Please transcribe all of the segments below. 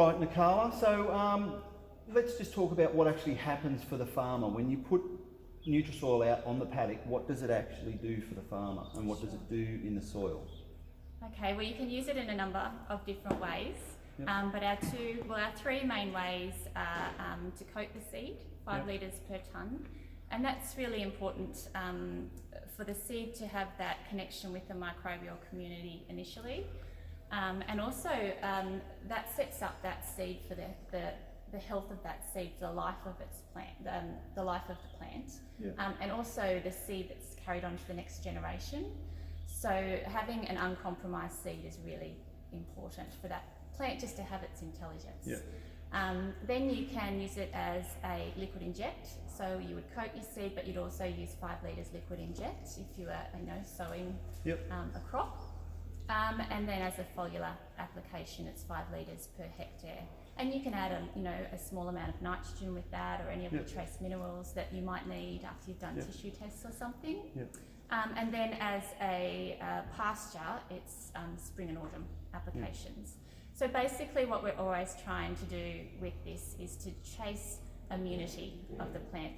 right, Nakala. So let's just talk about what actually happens for the farmer. When you put Nutrisoil out on the paddock, what does it actually do for the farmer, and what does it do in the soil? Okay, well you can use it in a number of different ways, Yep. but our three main ways are to coat the seed, 5 Yep. litres per tonne, and that's really important for the seed to have that connection with the microbial community initially, and also that sets up that seed for the health of that seed, for the life of its plant, the life of the plant, Yep. and also the seed that's carried on to the next generation. So having an uncompromised seed is really important for that plant just to have its intelligence. Yeah. Then you can use it as a liquid inject. So you would coat your seed, but you'd also use 5 litres liquid inject if you were, sowing Yep. a crop. And then as a foliar application, it's 5 litres per hectare. And you can add a small amount of nitrogen with that, or any of Yep. the trace minerals that you might need after you've done Yep. tissue tests or something. Yep. And then as a pasture, it's spring and autumn applications. So basically what we're always trying to do with this is to chase immunity of the plant,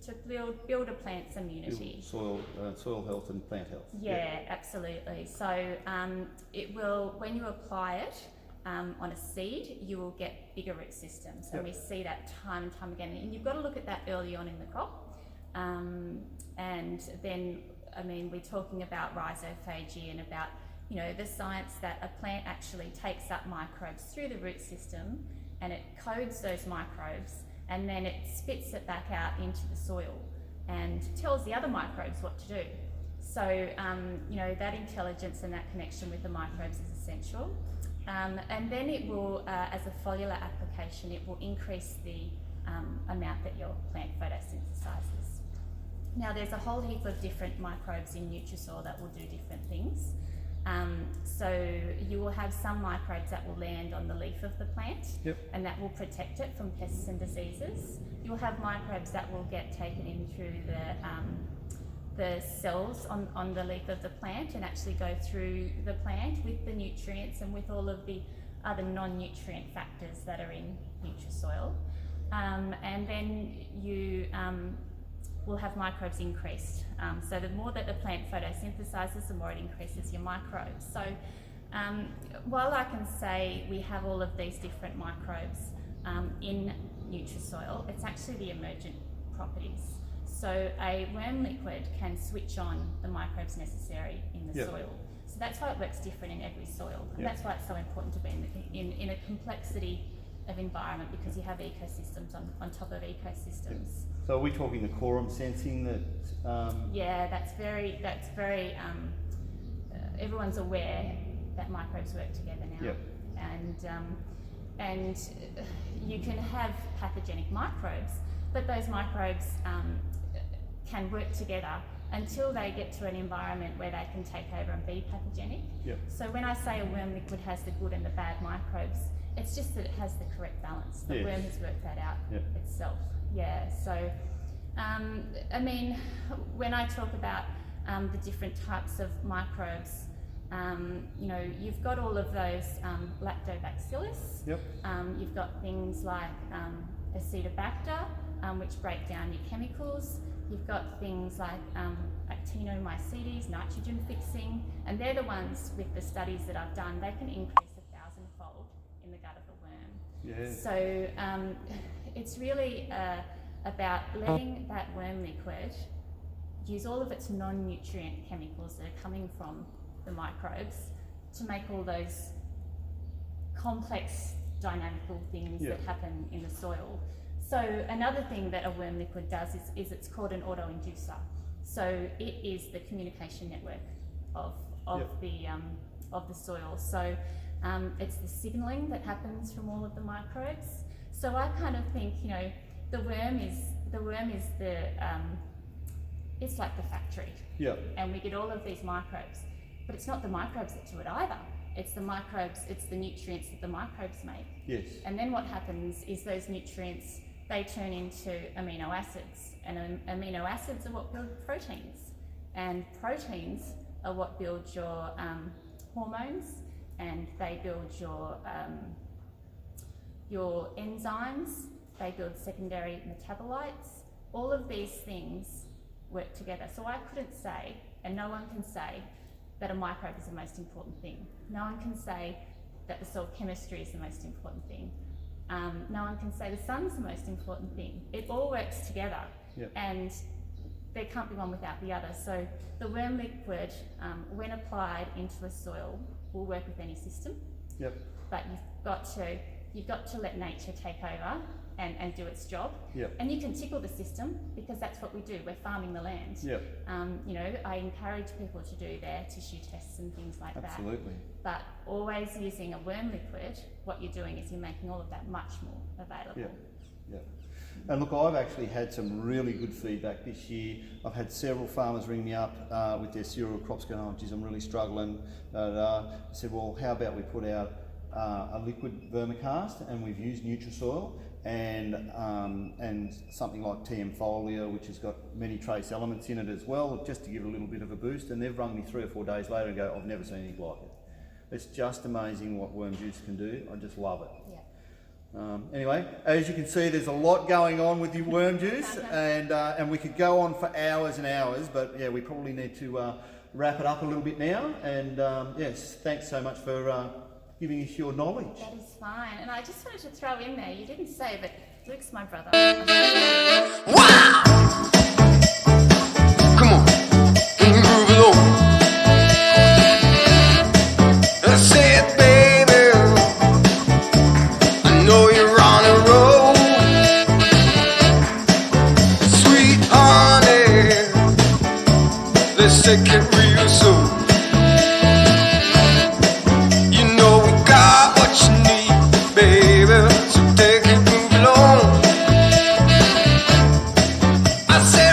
to build a plant's immunity. Soil health and plant health. Yeah, absolutely. So it will, when you apply it on a seed, you will get bigger root systems. And we see that time and time again. And you've got to look at that early on in the crop. And then, we're talking about rhizophagy and about, the science that a plant actually takes up microbes through the root system, and it codes those microbes, and then it spits it back out into the soil and tells the other microbes what to do. So, that intelligence and that connection with the microbes is essential. And then it will, as a foliar application, it will increase the amount that your plant photosynthesizes. Now, there's a whole heap of different microbes in Nutrisoil that will do different things. So you will have some microbes that will land on the leaf of the plant, Yep. and that will protect it from pests and diseases. You'll have microbes that will get taken in through the cells on the leaf of the plant and actually go through the plant with the nutrients and with all of the other non-nutrient factors that are in Nutrisoil. And then you will have microbes increased. So the more that the plant photosynthesizes, the more it increases your microbes. So while I can say we have all of these different microbes in Nutrisoil, it's actually the emergent properties. So a worm liquid can switch on the microbes necessary in the soil. So that's why it works different in every soil. And that's why it's so important to be in a complexity of environment, because you have ecosystems on top of ecosystems. So are we talking the quorum sensing that? Yeah, that's very. Everyone's aware that microbes work together now, Yep. and you can have pathogenic microbes, but those microbes can work together until they get to an environment where they can take over and be pathogenic. Yep. So when I say a worm liquid has the good and the bad microbes, it's just that it has the correct balance. The worm has worked that out itself. Yeah, so, when I talk about the different types of microbes, you've got all of those lactobacillus. Yep. You've got things like Acetobacter, which break down your chemicals. You've got things like actinomycetes, nitrogen fixing, and they're the ones with the studies that I've done, they can increase 1,000-fold in the gut of a worm. Yeah. So it's really about letting that worm liquid use all of its non-nutrient chemicals that are coming from the microbes to make all those complex dynamical things that happen in the soil. So another thing that a worm liquid does is it's called an auto-inducer. So it is the communication network of the soil. So it's the signalling that happens from all of the microbes. So I kind of think, the worm is it's like the factory. Yeah. And we get all of these microbes, but it's not the microbes that do it either. It's the microbes, it's the nutrients that the microbes make. Yes. And then what happens is those nutrients, they turn into amino acids, and amino acids are what build proteins, and proteins are what build your hormones, and they build your your enzymes, they build secondary metabolites. All of these things work together. So I couldn't say, and no one can say, that a microbe is the most important thing. No one can say that the soil chemistry is the most important thing. No one can say the sun's the most important thing. It all works together, Yep. and there can't be one without the other. So the worm liquid, when applied into a soil, will work with any system. Yep. But you've got to let nature take over and do its job. Yep. And you can tickle the system, because that's what we do. We're farming the land. Yep. You know, I encourage people to do their tissue tests and things like that. Absolutely. But always using a worm liquid, what you're doing is you're making all of that much more available. Yeah, yeah. And look, I've actually had some really good feedback this year. I've had several farmers ring me up with their cereal crops going, oh geez, I'm really struggling. I said, well, how about we put out a liquid vermicast, and we've used Nutrisoil and something like TM Folia, which has got many trace elements in it as well, just to give it a little bit of a boost. And they've rung me 3 or 4 days later and go, I've never seen anything like it. It's just amazing what worm juice can do. I just love it. Yeah. Anyway, as you can see, there's a lot going on with your worm juice, and we could go on for hours and hours, but yeah, we probably need to wrap it up a little bit now. And yes, thanks so much for giving us your knowledge. That is fine. And I just wanted to throw in there, you didn't say, but Luke's my brother. Wow! Come on, groove along. I said, baby, I know you're on a roll. Sweet honey, let's take it real slow. You know we got what you need, baby, so take it, move along. I said